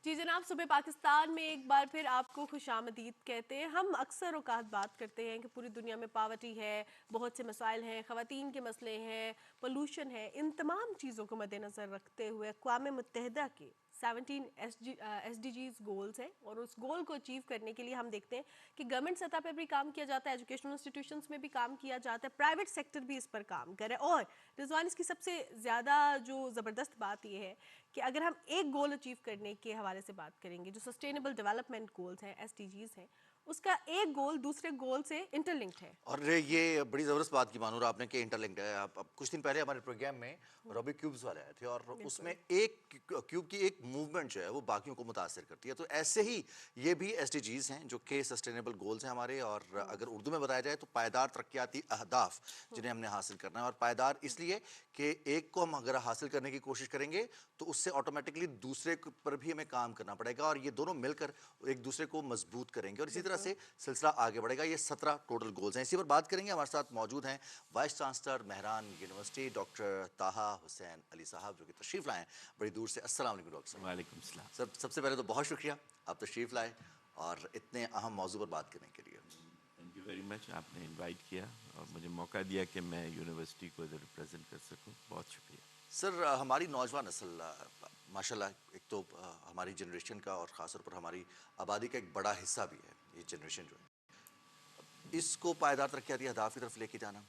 جی جناب، صبح پاکستان میں ایک بار پھر آپ کو خوش آمدید کہتے ہیں۔ ہم اکثر اوقات بات کرتے ہیں کہ پوری دنیا میں پاورٹی ہے، بہت سے مسائل ہیں، خواتین کے مسئلے ہیں، پولوشن ہے۔ ان تمام چیزوں کو مد نظر رکھتے ہوئے اقوام متحدہ کے 17 ایس ڈی جیز گولز ہیں، اور اس گول کو اچیو کرنے کے لیے ہم دیکھتے ہیں کہ گورنمنٹ سطح پہ بھی کام کیا جاتا ہے، ایجوکیشنل انسٹیٹیوشنز میں بھی کام کیا جاتا ہے، پرائیویٹ سیکٹر بھی اس پر کام کرے۔ اور رضوان، اس کی سب سے زیادہ جو زبردست بات یہ ہے کہ اگر ہم ایک گول اچیو کرنے کے حوالے سے بات کریں گے، جو سسٹینیبل ڈیولپمنٹ گولز ہیں، ایس ڈی جیز ہیں، اس کا ایک گول دوسرے گول سے انٹرلنکڈ ہے۔ اور یہ بڑی زبردست بات کی مانور آپ نے کہ انٹرلنکڈ ہے۔ اب کچھ دن پہلے ہمارے پروگرام میں روبک کیوبز والے آئے تھے، اور اس میں ایک کیوب کی ایک موومنٹ جو ہے وہ باقیوں کو متاثر کرتی ہے۔ تو ایسے ہی یہ بھی ایس ڈی جیز ہیں جو کہ سسٹینیبل گولز ہیں ہمارے، اور اگر اردو میں بتایا جائے تو پائیدار ترقیاتی اہداف جنہیں ہم نے حاصل کرنا ہے۔ اور پائیدار اس لیے کہ ایک کو ہم اگر حاصل کرنے کی کوشش کریں گے تو اس سے آٹومیٹکلی دوسرے پر بھی ہمیں کام کرنا پڑے گا، اور یہ دونوں مل کر ایک دوسرے کو مضبوط کریں گے، اور اسی طرح سے سلسلہ آگے بڑھے گا۔ یہ 17 ٹوٹل گولز ہیں، اسی پر بات کریں گے۔ ہمارے ساتھ موجود ہیں vice chancellor Mehran university doctor Taha Hussain Ali صاحب، جو کہ تشریف لائے ہیں بڑی دور سے۔ السلام علیکم ڈاکٹر صاحب۔ وعلیکم السلام۔ سب سے پہلے تو بہت شکریہ آپ تشریف لائے اور اتنے اہم موضوع پر بات کرنے کے لیے۔ تھینک یو ویری مچ، آپ نے انوائٹ کیا اور مجھے موقع دیا کہ میں یونیورسٹی کو ادھر ریپرزینٹ کر سکوں، بہت شکریہ۔ سر، ہماری نوجوان نسل ماشاءاللہ، ایک تو ہماری جنریشن کا اور خاص طور پر ہماری آبادی کا ایک بڑا حصہ بھی ہے یہ جنریشن جو ہے، اس کو پائیدار ترقیاتی اہداف کی طرف لے کے جانا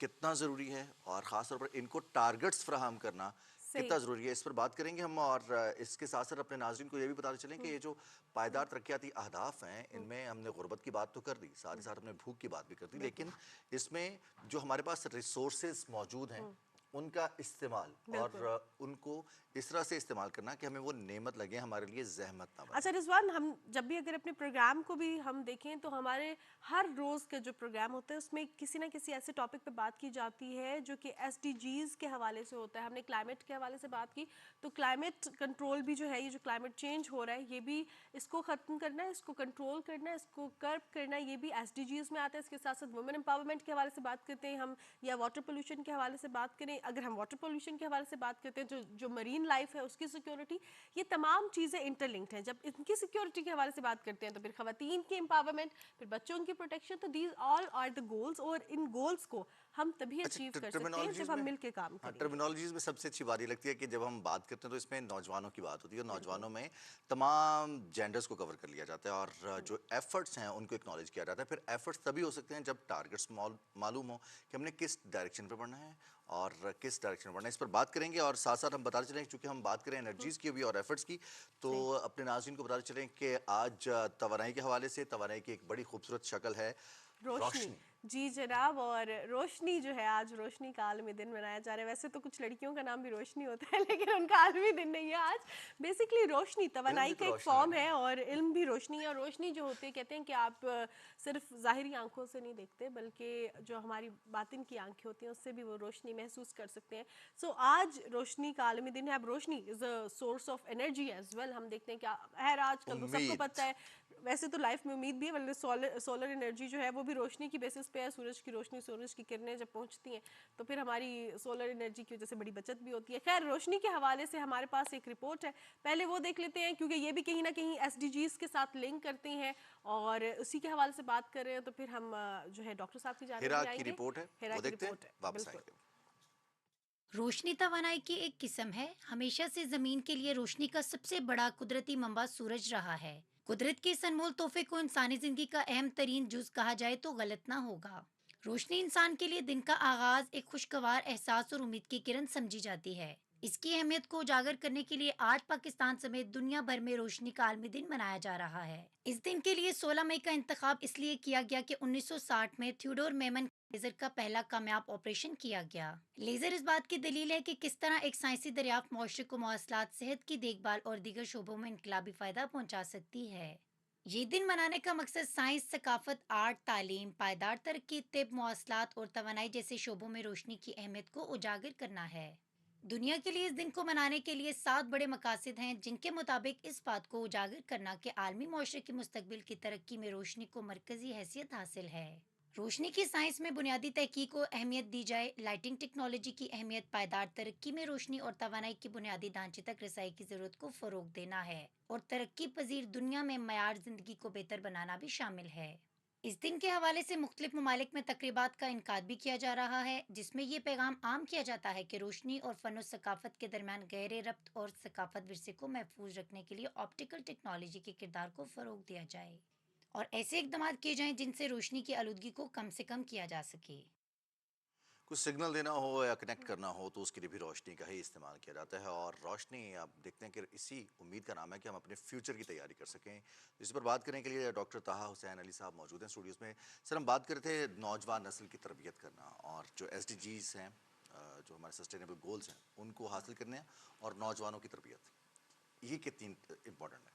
کتنا ضروری ہے، اور خاص طور پر ان کو ٹارگٹس فراہم کرنا کتنا ضروری ہے، اس پر بات کریں گے ہم۔ اور اس کے ساتھ ساتھ اپنے ناظرین کو یہ بھی بتاتے چلیں کہ یہ جو پائیدار ترقیاتی اہداف ہیں، ان میں ہم نے غربت کی بات تو کر دی، ساتھ ہی ساتھ ہم نے بھوک کی بات بھی کر دی، لیکن اس میں جو ہمارے پاس ریسورسز موجود ہیں ان کا استعمال، اور ان کو اس طرح سے استعمال کرنا کہ ہمیں وہ نعمت لگے، ہمارے لیے زحمت نہ بنے۔ اچھا رضوان، ہم جب بھی اگر اپنے پروگرام کو بھی ہم دیکھیں تو ہمارے ہر روز کا جو پروگرام ہوتا ہے اس میں کسی نہ کسی ایسے ٹاپک پہ بات کی جاتی ہے جو کہ ایس ڈی جیز کے حوالے سے ہوتا ہے۔ ہم نے کلائمیٹ کے حوالے سے بات کی، تو کلائمیٹ کنٹرول بھی جو ہے، یہ جو کلائمیٹ چینج ہو رہا ہے، یہ بھی اس کو ختم کرنا ہے، اس کو کنٹرول کرنا ہے، اس کو کرب کرنا ہے، یہ بھی ایس ڈی جیز میں آتا ہے۔ اس کے ساتھ ساتھ وومن امپاورمنٹ کے حوالے سے بات کرتے ہیں ہم، یا واٹر پولوشن کے حوالے سے بات کریں، اگر ہم واٹر پولوشن کے حوالے سے بات کرتے ہیں جو مرین لائف ہے اس کی سیکیورٹی، یہ تمام چیزیں انٹرلنکڈ ہیں۔ جب ان کی سیکیورٹی کے حوالے سے بات کرتے ہیں تو پھر خواتین کی امپاورمنٹ، پھر بچوں کی پروٹیکشن، تو these all are the goals, اور ان گولز کو ہم تبھی اچیو کر سکتے ہیں جب ہم مل کے کام کریں گے۔ ٹرمینالوجیز میں سب سے اچھی بات یہ لگتی ہے کہ جب ہم بات کرتے ہیں تو اس میں نوجوانوں کی بات ہوتی ہے، اور نوجوانوں میں تمام جینڈرز کو کور کر لیا جاتا ہے، اور جو ایفرٹس ہیں ان کو اکنالج کیا جاتا ہے۔ پھر ایفرٹس تبھی ہو سکتے ہیں جب ٹارگٹس معلوم ہو کہ ہم نے کس ڈائریکشن پہ بڑھنا ہے اور کس ڈائریکشن پہ بڑھنا ہے، اس پر بات کریں گے۔ اور ساتھ ساتھ ہم بتاتے چلیں، چونکہ ہم بات کریں انرجیز کی بھی اور ایفرٹس کی، تو اپنے ناظرین کو بتاتے چلیں کہ آج توانائی کے حوالے سے توانائی کی ایک بڑی خوبصورت شکل ہے روشنی۔ جی جناب، اور روشنی جو ہے، آج روشنی کا عالمی دن منایا جا رہا ہے۔ ویسے تو کچھ لڑکیوں کا نام بھی روشنی ہوتا ہے، لیکن ان کا عالمی دن نہیں ہے آج۔ بیسیکلی روشنی توانائی کا ایک فارم ہے، اور علم بھی روشنی ہے۔ اور روشنی جو ہوتی ہے، کہتے ہیں کہ آپ صرف ظاہری آنکھوں سے نہیں دیکھتے، بلکہ جو ہماری باطن کی آنکھیں ہوتی ہیں اس سے بھی وہ روشنی محسوس کر سکتے ہیں۔ سو آج روشنی کا عالمی دن ہے۔ اب روشنی is a source of energy as well. ہم دیکھتے ہیں کہ خیر آج کل تو سب کو پتہ ہے، ویسے تو لائف میں امید بھی ہے، بلکہ سولر انرجی جو ہے وہ بھی روشنی کی بیسس پہ ہے۔ سورج کی روشنی، سورج کی کرنیں جب پہنچتی ہیں تو پھر ہماری سولر انرجی کی وجہ سے بڑی بچت بھی ہوتی ہے۔ خیر، روشنی کے حوالے سے ہمارے پاس ایک رپورٹ ہے، پہلے وہ دیکھ لیتے ہیں، کیونکہ یہ بھی کہیں نہ کہیں ایس ڈی جیز کے ساتھ لنک کرتے ہیں، اور اسی کے حوالے سے بات کر رہے ہیں، تو پھر ہم جو ہے ڈاکٹر صاحب کی جانب بھی آئیں گے۔ رپورٹ ہے، ہیرا وہ کی دیکھتے ہیں، رپورٹ ہے، واپس آئیں بالکل۔ گے۔ روشنی توانائی کی ایک قسم ہے۔ ہمیشہ سے زمین کے لیے روشنی کا سب سے بڑا قدرتی منبع سورج رہا ہے۔ قدرت کے اس انمول تحفے کو انسانی زندگی کا اہم ترین جز کہا جائے تو غلط نہ ہوگا۔ روشنی انسان کے لیے دن کا آغاز ایک خوشگوار احساس اور امید کی کرن سمجھی جاتی ہے۔ اس کی اہمیت کو اجاگر کرنے کے لیے آج پاکستان سمیت دنیا بھر میں روشنی کا عالمی دن منایا جا رہا ہے۔ اس دن کے لیے 16 مئی کا انتخاب اس لیے کیا گیا کہ 1960 میں تھیوڈور میمن لیزر کا پہلا کامیاب آپریشن کیا گیا۔ لیزر اس بات کی دلیل ہے کہ کس طرح ایک سائنسی دریافت معاشرے کو مواصلات، صحت کی دیکھ بھال اور دیگر شعبوں میں انقلابی فائدہ پہنچا سکتی ہے۔ یہ دن منانے کا مقصد سائنس، ثقافت، آرٹ، تعلیم، پائیدار ترقی، طب، مواصلات اور توانائی جیسے شعبوں میں روشنی کی اہمیت کو اجاگر کرنا ہے۔ دنیا کے لیے اس دن کو منانے کے لیے 7 بڑے مقاصد ہیں، جن کے مطابق اس بات کو اجاگر کرنا کہ عالمی معاشرے کے مستقبل کی ترقی میں روشنی کو مرکزی حیثیت حاصل ہے۔ روشنی کی سائنس میں بنیادی تحقیق کو اہمیت دی جائے. لائٹنگ ٹیکنالوجی کی اہمیت پائیدار ترقی میں روشنی اور توانائی کی بنیادی ڈھانچے تک رسائی کی ضرورت کو فروغ دینا ہے، اور ترقی پذیر دنیا میں معیار زندگی کو بہتر بنانا بھی شامل ہے. اس دن کے حوالے سے مختلف ممالک میں تقریبات کا انعقاد بھی کیا جا رہا ہے، جس میں یہ پیغام عام کیا جاتا ہے کہ روشنی اور فن و ثقافت کے درمیان گہرے ربط اور ثقافت ورثے کو محفوظ رکھنے کے لیے آپٹیکل ٹیکنالوجی کے کردار کو فروغ دیا جائے اور ایسے اقدامات کیے جائیں جن سے روشنی کی آلودگی کو کم سے کم کیا جا سکے. کچھ سگنل دینا ہو یا کنیکٹ کرنا ہو تو اس کے لیے بھی روشنی کا ہی استعمال کیا جاتا ہے، اور روشنی آپ دیکھتے ہیں کہ اسی امید کا نام ہے کہ ہم اپنے فیوچر کی تیاری کر سکیں. اس پر بات کرنے کے لیے ڈاکٹر طاہا حسین علی صاحب موجود ہیں اسٹوڈیوز میں. سر، ہم بات کر رہے تھے نوجوان نسل کی تربیت کرنا اور جو ایس ڈی جیز ہیں، جو ہمارے سسٹینیبل گولز ہیں، ان کو حاصل کرنے اور نوجوانوں کی تربیت، یہ کتنی امپورٹنٹ ہے؟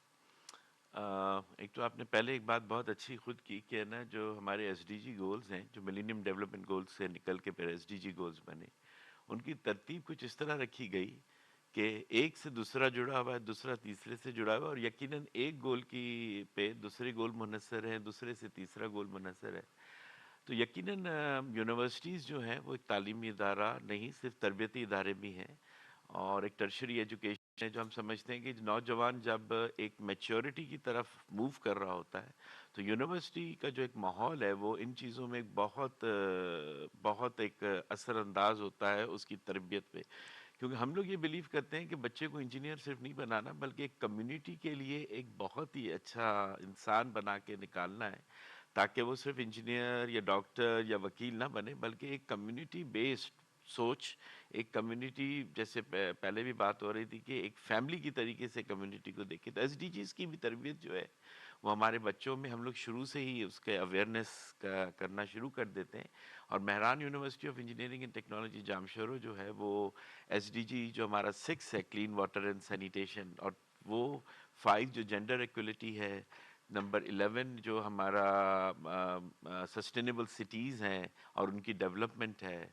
ایک تو آپ نے پہلے ایک بات بہت اچھی خود کی کہ نا جو ہمارے ایس ڈی جی گولز ہیں، جو ملینیم ڈیولپمنٹ گولز سے نکل کے پھر ایس ڈی جی گولز بنے، ان کی ترتیب کچھ اس طرح رکھی گئی کہ ایک سے دوسرا جڑا ہوا ہے، دوسرا تیسرے سے جڑا ہوا ہے، اور یقیناً ایک گول کی پہ دوسرے گول منحصر ہے، دوسرے سے تیسرا گول منحصر ہے. تو یقیناً یونیورسٹیز جو ہیں وہ ایک تعلیمی ادارہ نہیں، صرف تربیتی ادارے بھی ہیں، اور ایک ٹرشری ایجوکیشن ہے جو ہم سمجھتے ہیں کہ نوجوان جب ایک میچورٹی کی طرف موو کر رہا ہوتا ہے تو یونیورسٹی کا جو ایک ماحول ہے وہ ان چیزوں میں ایک بہت ایک اثر انداز ہوتا ہے اس کی تربیت پہ. کیونکہ ہم لوگ یہ بلیو کرتے ہیں کہ بچے کو انجینئر صرف نہیں بنانا بلکہ ایک کمیونٹی کے لیے ایک بہت ہی اچھا انسان بنا کے نکالنا ہے، تاکہ وہ صرف انجینئر یا ڈاکٹر یا وکیل نہ بنے بلکہ ایک کمیونٹی بیسڈ سوچ، ایک کمیونٹی جیسے پہلے بھی بات ہو رہی تھی کہ ایک فیملی کی طریقے سے کمیونٹی کو دیکھے. تو ایس ڈی جیز کی بھی تربیت جو ہے وہ ہمارے بچوں میں ہم لوگ شروع سے ہی اس کے اویئرنیس کرنا شروع کر دیتے ہیں. اور Mehran university of engineering and technology Jamshoro جو ہے وہ ایس ڈی جی جو ہمارا 6 ہے، کلین واٹر اینڈ سینیٹیشن، اور وہ 5 جو جینڈر ایکولیٹی ہے، نمبر 11 جو ہمارا سسٹینیبل سٹیز ہیں اور ان کی ڈیولپمنٹ ہے،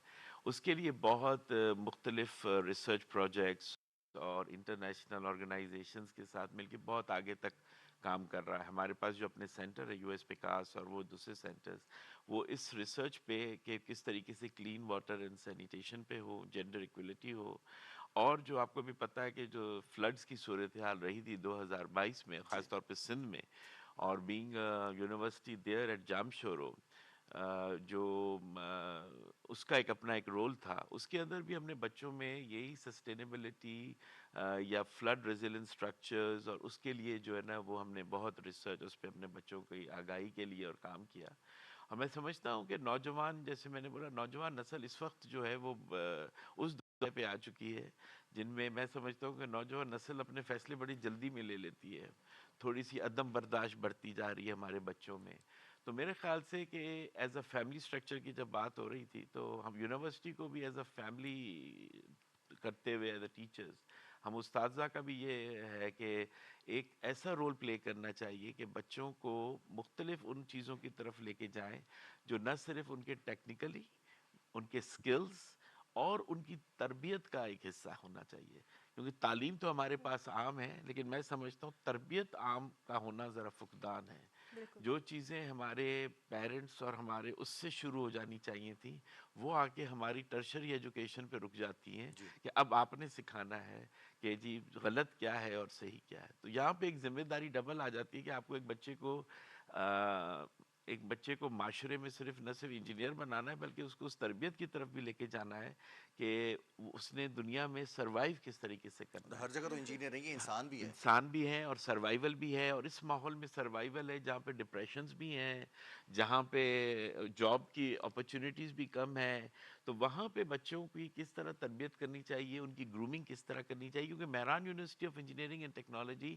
اس کے لیے بہت مختلف ریسرچ پروجیکٹس اور انٹرنیشنل آرگنائزیشنز کے ساتھ مل کے بہت آگے تک کام کر رہا ہے. ہمارے پاس جو اپنے سینٹر ہے یو ایس پکاس اور وہ دوسرے سینٹرز، وہ اس ریسرچ پہ کہ کس طریقے سے کلین واٹر اینڈ سینیٹیشن پہ ہو، جینڈر ایکولیٹی ہو، اور جو آپ کو بھی پتہ ہے کہ جو فلڈز کی صورتحال رہی تھی 2022 میں خاص طور پہ سندھ میں، اور being university there at Jamshoro, جو اس کا اپنا ایک رول تھا، اس کے اندر بھی ہم نے بچوں میں یہی سسٹینیبلٹی یا فلڈ ریزیلنس سٹرکچرز، اور اس کے لیے جو ہے نا وہ ہم نے بہت ریسرچ اس پہ اپنے بچوں کی آگاہی کے لیے اور کام کیا. اور میں سمجھتا ہوں کہ نوجوان، جیسے میں نے بولا، نوجوان نسل اس وقت جو ہے وہ اس دور پہ آ چکی ہے جن میں میں سمجھتا ہوں کہ نوجوان نسل اپنے فیصلے بڑی جلدی میں لے لیتی ہے، تھوڑی سی عدم برداشت بڑھتی جا رہی ہے ہمارے بچوں میں. تو میرے خیال سے کہ ایز اے فیملی سٹرکچر کی جب بات ہو رہی تھی تو ہم یونیورسٹی کو بھی ایز اے فیملی کرتے ہوئے، ایز اے ٹیچرز، ہم اساتذہ کا بھی یہ ہے کہ ایک ایسا رول پلے کرنا چاہیے کہ بچوں کو مختلف ان چیزوں کی طرف لے کے جائیں جو نہ صرف ان کے ٹیکنیکلی، ان کے سکلز اور ان کی تربیت کا ایک حصہ ہونا چاہیے. کیونکہ تعلیم تو ہمارے پاس عام ہے، لیکن میں سمجھتا ہوں تربیت عام کا ہونا ذرا فقدان ہے. بالکل. جو چیزیں ہمارے پیرنٹس اور ہمارے اس سے شروع ہو جانی چاہیے تھیں وہ آ کے ہماری ٹرشری ایجوکیشن پہ رک جاتی ہیں کہ اب آپ نے سکھانا ہے کہ جی غلط کیا ہے اور صحیح کیا ہے. تو یہاں پہ ایک ذمہ داری ڈبل آ جاتی ہے کہ آپ کو ایک بچے کو معاشرے میں صرف نہ صرف انجینئر بنانا ہے بلکہ اس کو اس تربیت کی طرف بھی لے کے جانا ہے کہ اس نے دنیا میں سروائیو کس طریقے سے کرنا ہے. ہر جگہ تو انجینئر نہیں ہے، انسان بھی ہے. انسان بھی ہیں اور سروائیول بھی ہے، اور اس ماحول میں سروائیول ہے جہاں پہ ڈپریشنز بھی ہیں، جہاں پہ جاب کی اپرچونیٹیز بھی کم ہیں. تو وہاں پہ بچوں کی کس طرح تربیت کرنی چاہیے، ان کی گرومنگ کس طرح کرنی چاہیے، کیونکہ Mehran university of engineering and technology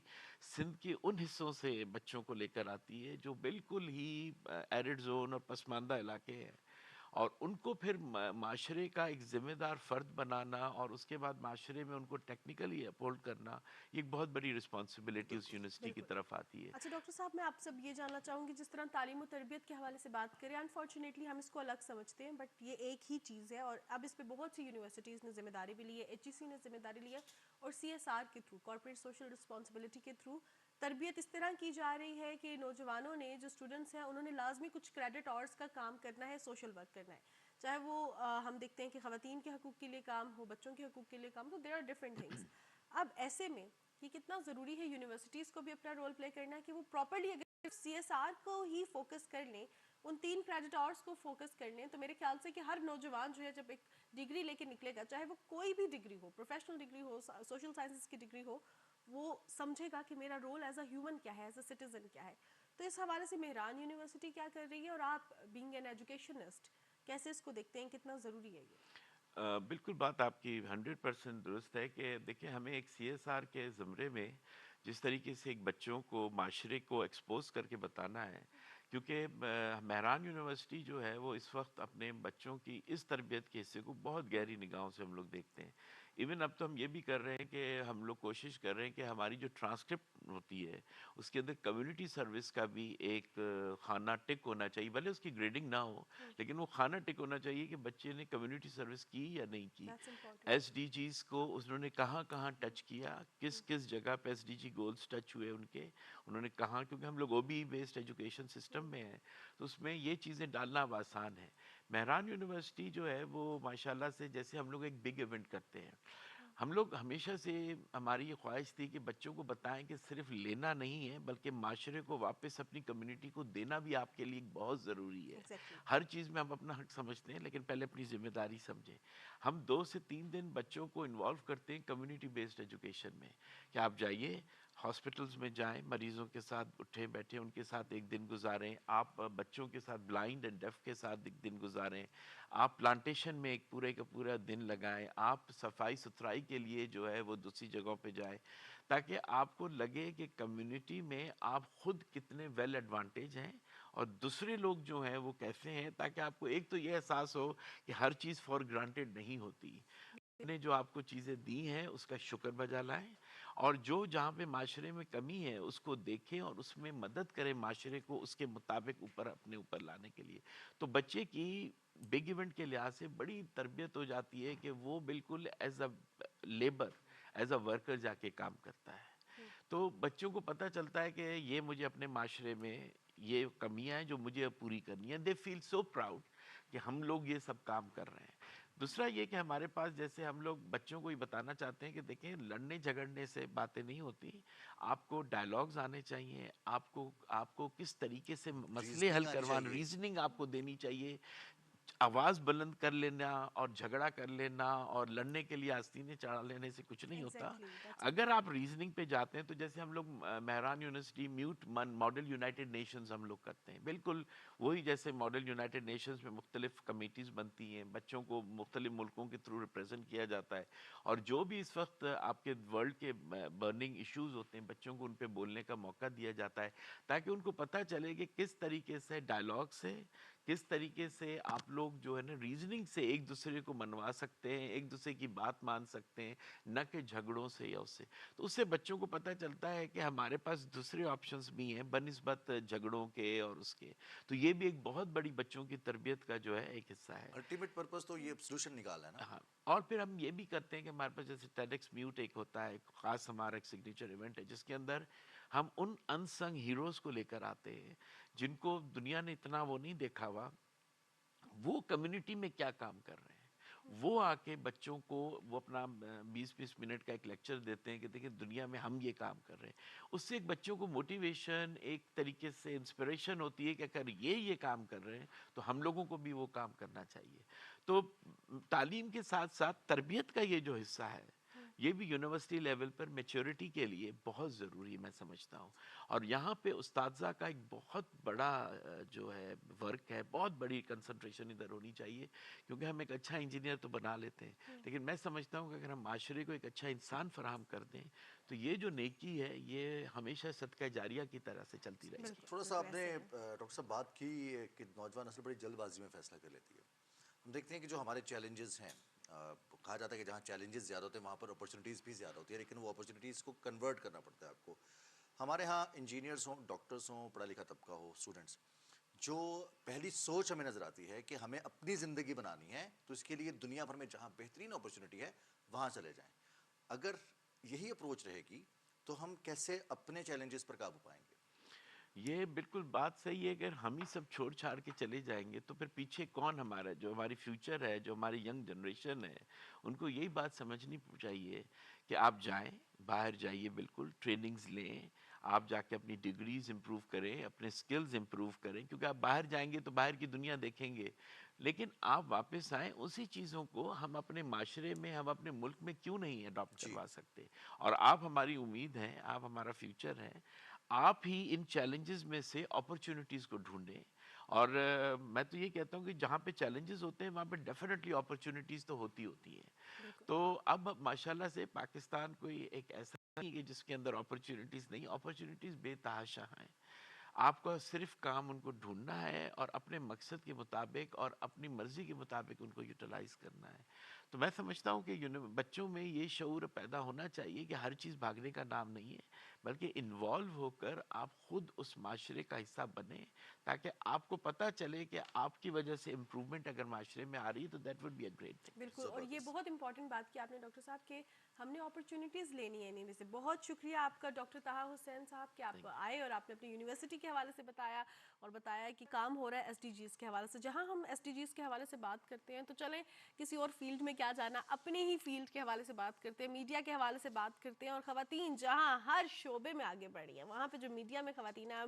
Sindh کے ان حصوں سے بچوں کو لے کر آتی ہے جو بالکل ہی ایرڈ زون اور پسماندہ علاقے ہیں، اور ان کو پھر معاشرے کا ایک ذمہ دار فرد بنانا اور اس کے بعد معاشرے میں ان کو ٹیکنیکلی اپہولڈ کرنا، یہ ایک بہت بڑی رسپانسبلٹی اس یونیورسٹی کی طرف آتی ہے. اچھا ڈاکٹر صاحب، میں آپ سب یہ جاننا چاہوں گی، جس طرح تعلیم و تربیت کے حوالے سے بات کریں، انفارچونیٹلی ہم اس کو الگ سمجھتے ہیں بٹ یہ ایک ہی چیز ہے، اور اب اس پہ بہت سی یونیورسٹیز نے ذمہ داری بھی لی ہے، ایچ ای سی نے ذمہ داری لی ہے، اور سی ایس آر کے تھرو، کارپوریٹ سوشل رسپانسبلٹی کے تھرو تربیت اس طرح کی جا رہی ہے کہ نوجوانوں نے جو اسٹوڈنٹس ہیں انہوں نے لازمی کچھ کریڈٹ آورس کا کام کرنا ہے, سوشل ورک کرنا ہے, چاہے وہ ہم دیکھتے ہیں کہ خواتین کے حقوق کے لیے کام ہو, بچوں کے حقوق کے لیے کام ہو, دیر آر ڈفرینٹ تھنگس. اب ایسے میں یہ کتنا ضروری ہے یونیورسٹیز کو بھی اپنا رول پلے کرنا کہ وہ پراپرلی اگر سی ایس آر کو ہی فوکس کر لیں, ان 3 کریڈٹ آورس کو فوکس کر لیں, تو میرے خیال سے کہ ہر نوجوان جو ہے جب ایک ڈگری لے کے نکلے گا, چاہے وہ کوئی بھی ڈگری ہو, پروفیشنل ڈگری ہو, سوشل سائنسز کی ڈگری ہو, وہ سمجھے گا کہ میرا رول ایز اے ہیومن کیا ہے, ایز اے سٹیزن کیا ہے. تو اس حوالے سے مہران یونیورسٹی کیا کر رہی ہے, اور آپ بینگ این ایجوکیشنسٹ کیسے اس کو دیکھتے ہیں, کتنا ضروری ہے یہ؟ بالکل بات آپ کی 100% درست ہے کہ دیکھیں ہمیں ایک سی ایس آر کے زمرے میں جس طریقے سے ایک بچوں کو معاشرے کو ایکسپوز کر کے بتانا ہے, کیونکہ مہران یونیورسٹی جو ہے وہ اس وقت اپنے بچوں کی اس تربیت کے حصے کو بہت گہری نگاہوں سے ہم لوگ دیکھتے ہیں. ایون اب تو ہم یہ بھی کر رہے ہیں کہ ہم لوگ کوشش کر رہے ہیں کہ ہماری جو ٹرانسکرپٹ ہوتی ہے اس کے اندر کمیونٹی سروس کا بھی ایک خانہ ٹک ہونا چاہیے, بھلے اس کی گریڈنگ نہ ہو لیکن وہ خانہ ٹک ہونا چاہیے کہ بچے نے کمیونٹی سروس کی یا نہیں کی, That's important. S D Gs کو انہوں نے کہاں کہاں ٹچ کیا, کس کس جگہ پہ S D G goals touch ہوئے ان کے, انہوں نے کہاں, کیونکہ ہم لوگ O B based education system میں ہیں تو اس میں یہ چیزیں ڈالنا اب آسان ہے. مہران یونیورسٹی جو ہے وہ ماشاءاللہ سے جیسے ہم لوگ ایک بگ ایونٹ کرتے ہیں, ہم لوگ ہمیشہ سے ہماری یہ خواہش تھی کہ بچوں کو بتائیں کہ صرف لینا نہیں ہے بلکہ معاشرے کو واپس اپنی کمیونٹی کو دینا بھی آپ کے لیے بہت ضروری ہے. Exactly. ہر چیز میں ہم اپنا حق سمجھتے ہیں لیکن پہلے اپنی ذمہ داری سمجھیں. ہم 2 سے 3 دن بچوں کو انوالو کرتے ہیں کمیونٹی بیسڈ ایجوکیشن میں, کہ آپ جائیے ہاسپٹلز میں جائیں, مریضوں کے ساتھ اٹھیں بیٹھیں ان کے ساتھ ایک دن گزاریں, آپ بچوں کے ساتھ بلائنڈ اینڈ ڈیف کے ساتھ ایک دن گزاریں, آپ پلانٹیشن میں ایک پورے کا پورا دن لگائیں, آپ صفائی ستھرائی کے لیے جو ہے وہ دوسری جگہوں پہ جائیں, تاکہ آپ کو لگے کہ کمیونٹی میں آپ خود کتنے ویل ایڈوانٹیج ہیں اور دوسرے لوگ جو ہیں وہ کیسے ہیں, تاکہ آپ کو ایک تو یہ احساس ہو کہ ہر چیز فار گرانٹیڈ نہیں ہوتی, نے جو آپ کو چیزیں دی ہیں اس کا شکر بجا لائیں, اور جو جہاں پہ معاشرے میں کمی ہے اس کو دیکھیں اور اس میں مدد کریں معاشرے کو اس کے مطابق اوپر اپنے اوپر لانے کے لیے. تو بچے کی بگ ایونٹ کے لحاظ سے بڑی تربیت ہو جاتی ہے کہ وہ بالکل as a labour, as a worker جا کے کام کرتا ہے. تو بچوں کو پتہ چلتا ہے کہ یہ مجھے اپنے معاشرے میں یہ کمیاں ہیں جو مجھے پوری کرنی ہیں. دے فیل سو پراؤڈ کہ ہم لوگ یہ سب کام کر رہے ہیں. دوسرا یہ کہ ہمارے پاس جیسے ہم لوگ بچوں کو یہ بتانا چاہتے ہیں کہ دیکھیں لڑنے جھگڑنے سے باتیں نہیں ہوتی, آپ کو ڈائلاگز آنے چاہیے, آپ کو کس طریقے سے مسئلے حل ریزننگ آنی کروانا, چاہیے. ریزننگ آپ کو دینی چاہیے. آواز بلند کر لینا اور جھگڑا کر لینا اور لڑنے کے لیے آستینیں چڑھا لینے سے کچھ نہیں ہوتا. Exactly. That's اگر آپ ریزننگ پہ جاتے ہیں تو جیسے ہم لوگ Mehran university mute model United nations ہم لوگ کرتے ہیں, بالکل وہی جیسے ماڈل یونائٹڈ نیشنز میں مختلف کمیٹیز بنتی ہیں, بچوں کو مختلف ملکوں کے تھرو ریپرزینٹ کیا جاتا ہے, اور جو بھی اس وقت آپ کے ورلڈ کے برننگ ایشوز ہوتے ہیں بچوں کو ان پہ بولنے کا موقع دیا جاتا ہے, تاکہ ان کو پتہ چلے کہ کس طریقے سے ڈائلاگ سے, کس طریقے سے آپ لوگ جو ہے نا ریزننگ سے ایک دوسرے کو منوا سکتے ہیں, ایک دوسرے کی بات مان سکتے ہیں, نہ کہ جھگڑوں سے یا اس سے. تو اس سے بچوں کو پتہ چلتا ہے کہ ہمارے پاس دوسرے آپشنز بھی ہیں بنسبت جھگڑوں کے اور اس کے. تو یہ بھی ایک بہت بڑی بچوں کی تربیت کا جو ہے ایک حصہ ہے. الٹیمیٹ پرپز تو یہ سولوشن نکالنا ہے نا. ہاں, اور پھر ہم یہ بھی کرتے ہیں کہ ہمارے پاس جیسے ٹیڈکس میوٹ ایک ہوتا ہے, ایک خاص ہمارا ایک سگنیچر ایونٹ ہے جس کے اندر ہم ان انسنگ ہیروز کو لے کر آتے ہیں جن کو دنیا نے اتنا وہ نہیں دیکھا ہوا, وہ کمیونٹی میں کیا کام کر رہے ہیں. وہ آ کے بچوں کو وہ اپنا 20-20 منٹ کا ایک لیکچر دیتے ہیں کہ دیکھیں دنیا میں ہم یہ کام کر رہے ہیں. اس سے ایک بچوں کو موٹیویشن, ایک طریقے سے انسپریشن ہوتی ہے کہ اگر یہ کام کر رہے ہیں تو ہم لوگوں کو بھی وہ کام کرنا چاہیے. تو تعلیم کے ساتھ ساتھ تربیت کا یہ جو حصہ ہے یہ بھی یونیورسٹی لیول پر میچورٹی کے لیے بہت ضروری میں سمجھتا ہوں. اور یہاں پہ اساتذہ کا ایک بہت بڑا جو ہے ورک ہے, بہت بڑی کنسنٹریشن ادھر ہونی چاہیے, کیونکہ ہم ایک اچھا انجینئر تو بنا لیتے ہیں لیکن میں سمجھتا ہوں کہ اگر ہم معاشرے کو ایک اچھا انسان فراہم کر دیں تو یہ جو نیکی ہے یہ ہمیشہ صدقہ جاریہ کی طرح سے چلتی رہے گی. تھوڑا سا آپ نے ڈاکٹر صاحب بات کی کہ نوجوان نسل بڑی جلد بازی میں فیصلہ کر لیتی ہے. ہم دیکھتے ہیں کہ جو ہمارے چیلنجز ہیں, کہا جاتا ہے کہ جہاں چیلنجز زیادہ ہوتے ہیں وہاں پر اپرچونیٹیز بھی زیادہ ہوتی ہے, لیکن وہ اپرچونیٹیز کو کنورٹ کرنا پڑتا ہے آپ کو. ہمارے ہاں انجینئرز ہوں, ڈاکٹرز ہوں, پڑھا لکھا طبقہ ہو, اسٹوڈنٹس, جو پہلی سوچ ہمیں نظر آتی ہے کہ ہمیں اپنی زندگی بنانی ہے تو اس کے لیے دنیا بھر میں جہاں بہترین اپرچونیٹی ہے وہاں چلے جائیں. اگر یہی اپروچ رہے گی تو ہم کیسے اپنے چیلنجز پر قابو پائیں گے؟ یہ بالکل بات صحیح ہے. اگر ہم ہی سب چھوڑ چھاڑ کے چلے جائیں گے تو پھر پیچھے کون ہمارا، جو ہماری فیوچر ہے، جو ہماری ینگ جنریشن ہے، ان کو یہی بات سمجھنی چاہیے کہ آپ جائیں، باہر جائیے، بالکل ٹریننگز لیں، آپ جا کے اپنی ڈگریز امپروو کریں، اپنے سکلز امپروو کریں، کیونکہ آپ باہر جائیں گے تو باہر کی دنیا دیکھیں گے. لیکن آپ واپس آئیں، اسی چیزوں کو ہم اپنے معاشرے میں، ہم اپنے ملک میں کیوں نہیں اڈاپٹ جی کروا سکتے؟ اور آپ ہماری امید ہیں، آپ ہمارا فیوچر ہیں. آپ ہی ان چیلنجز میں سے اپرچونٹیز کو ڈھونڈیں. اور میں تو یہ کہتا ہوں کہ جہاں پہ چیلنجز ہوتے ہیں وہاں پہ ڈیفینیٹلی اپرچونٹیز تو ہوتی ہیں. بالکل تو اب ماشاءاللہ سے پاکستان کوئی ایک ایسا نہیں کہ جس کے اندر اپرچونٹیز نہیں، اپرچونٹیز بے تحاشا ہیں. آپ کو صرف کام ان کو ڈھونڈنا ہے اور اپنے مقصد کے مطابق اور اپنی مرضی کے مطابق ان کو یوٹیلائز کرنا ہے. تو میں سمجھتا ہوں کہ بچوں میں یہ شعور پیدا ہونا چاہیے کہ ہر چیز بھاگنے کا نام نہیں ہے، بلکہ انوالو ہو کر آپ خود اس معاشرے کا حصہ بنیں، تاکہ آپ کو پتہ چلے کہ آپ کی وجہ سے امپروومنٹ اگر معاشرے میں آ رہی ہے تو that would be a great thing. بالکل. اور یہ زبردست. بہت امپورٹنٹ بات کی آپ نے ڈاکٹر صاحب کہ ہم نے اپرچونیٹیز لینی ہے انہیں میں سے. بہت شکریہ آپ کا ڈاکٹر طہا حسین صاحب کہ آپ آئے اور آپ نے اپنی یونیورسٹی کے حوالے سے بتایا اور بتایا کہ کام ہو رہا ہے ایس ڈی جیز کے حوالے سے. جہاں ہم ایس ڈی جیز کے حوالے سے بات کرتے ہیں تو چلیں کسی اور فیلڈ میں کیا جانا، اپنے ہی فیلڈ کے حوالے سے بات کرتے ہیں، میڈیا کے حوالے سے بات کرتے ہیں. اور خواتین جہاں ہر شعبے میں آگے بڑھ رہی ہیں، وہاں پہ جو میڈیا میں خواتین ہیں،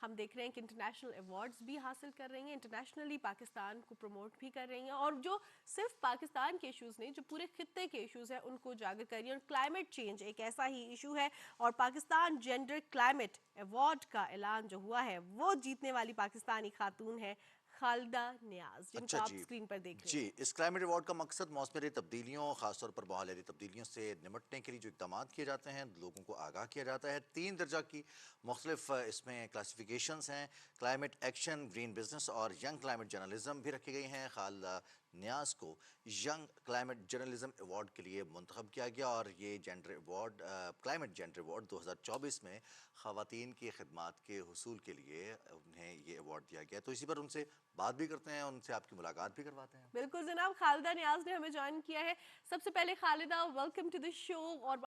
ہم دیکھ رہے ہیں کہ انٹرنیشنل ایوارڈز بھی حاصل کر رہی ہیں، انٹرنیشنلی پاکستان کو پروموٹ بھی کر رہی ہیں، اور جو صرف پاکستان کے ایشوز نہیں، جو پورے خطے کے ایشوز ہیں ان کو اجاگر کر رہی ہیں. اور کلائمیٹ چینج ایک ایسا ہی ایشو ہے، اور پاکستان جینڈر کلائمیٹ ایوارڈ کا اعلان جو ہوا ہے وہ جیتنے والی پاکستانی خاتون ہے خالدہ نیاز، جن کو اچھا آپ جی اسکرین پر دیکھ رہے ہیں. جی، اس کلائمیٹ ایوارڈ کا مقصد موسمیاتی تبدیلیوں، خاص طور پر ماحولیاتی تبدیلیوں سے نمٹنے کے لیے جو اقدامات کیے جاتے ہیں، لوگوں کو آگاہ کیا جاتا ہے. 3 درجہ کی مختلف اس میں کلاسیفیکیشنز ہیں. کلائمیٹ ایکشن، گرین بزنس اور ینگ کلائمیٹ جرنلزم بھی رکھے گئے ہیں. خالدہ نیاز کو ینگ کلائمیٹ جرنلزم ایوارڈ کے لیے منتخب کیا گیا، اور یہ gender award, climate gender award 2024 میں خواتین کی خدمات کے حصول کے لیے انہیں یہ ایوارڈ دیا گیا. تو اسی پر ان سے بات بھی کرتے ہیں، ان سے آپ کی ملاقات بھی کرواتے ہیں. بالکل جناب، خالدہ نیاز نے ہمیں جوائن کیا ہے. سب سے پہلے خالدہ، ویلکم ٹو دی شو. اور